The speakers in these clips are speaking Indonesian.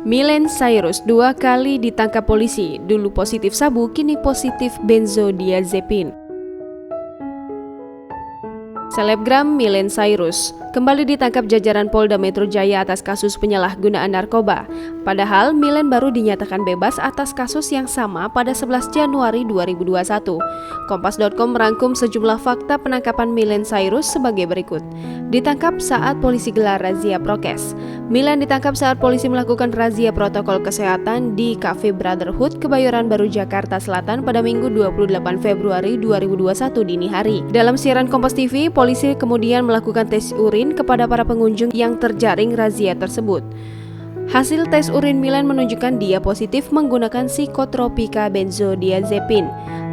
Miley Cyrus 2 kali ditangkap polisi, dulu positif sabu, kini positif benzodiazepin. Selebgram Miley Cyrus kembali ditangkap jajaran Polda Metro Jaya atas kasus penyalahgunaan narkoba. Padahal Miley baru dinyatakan bebas atas kasus yang sama pada 11 Januari 2021. Kompas.com merangkum sejumlah fakta penangkapan Miley Cyrus sebagai berikut. Ditangkap saat polisi gelar razia prokes. Miley ditangkap saat polisi melakukan razia protokol kesehatan di Cafe Brotherhood, Kebayoran Baru, Jakarta Selatan pada Minggu 28 Februari 2021 dini hari. Dalam siaran Kompas TV, polisi kemudian melakukan tes urin kepada para pengunjung yang terjaring razia tersebut. Hasil tes urin Miley menunjukkan dia positif menggunakan psikotropika benzodiazepin.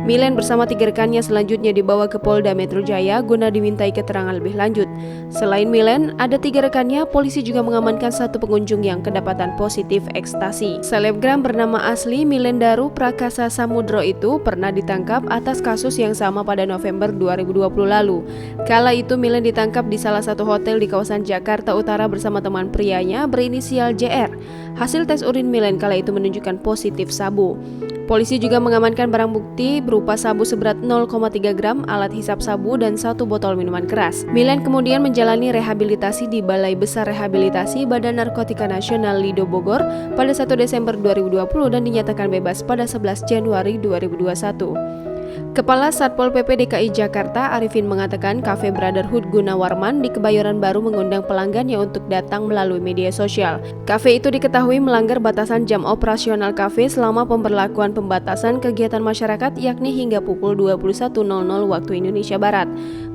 Miley bersama 3 rekannya selanjutnya dibawa ke Polda Metro Jaya guna dimintai keterangan lebih lanjut. Selain Miley, ada 3 rekannya, polisi juga mengamankan 1 pengunjung yang kedapatan positif ekstasi. Selebgram bernama asli Miley Daru Prakasa Samudro itu pernah ditangkap atas kasus yang sama pada November 2020 lalu. Kala itu Miley ditangkap di salah satu hotel di kawasan Jakarta Utara bersama teman prianya berinisial JR. Hasil tes urin Miley kala itu menunjukkan positif sabu. Polisi juga mengamankan barang bukti berupa sabu seberat 0,3 gram, alat hisap sabu, dan 1 botol minuman keras. Miley kemudian menjalani rehabilitasi di Balai Besar Rehabilitasi Badan Narkotika Nasional Lido Bogor pada 1 Desember 2020 dan dinyatakan bebas pada 11 Januari 2021. Kepala Satpol PP DKI Jakarta Arifin mengatakan Cafe Brotherhood Gunawarman di Kebayoran Baru mengundang pelanggannya untuk datang melalui media sosial. Cafe itu diketahui melanggar batasan jam operasional cafe selama pemberlakuan pembatasan kegiatan masyarakat yakni hingga pukul 21.00 waktu Indonesia Barat.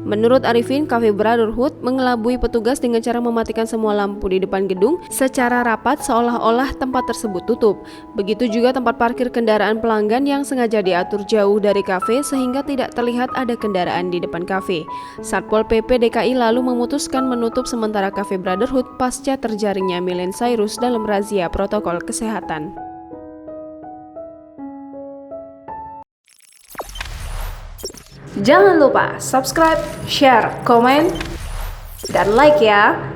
Menurut Arifin, Cafe Brotherhood mengelabui petugas dengan cara mematikan semua lampu di depan gedung secara rapat seolah-olah tempat tersebut tutup. Begitu juga tempat parkir kendaraan pelanggan yang sengaja diatur jauh dari kafe sehingga tidak terlihat ada kendaraan di depan kafe. Satpol PP DKI lalu memutuskan menutup sementara Cafe Brotherhood pasca terjaringnya Miley Cyrus dalam razia protokol kesehatan. Jangan lupa subscribe, share, komen, dan like ya!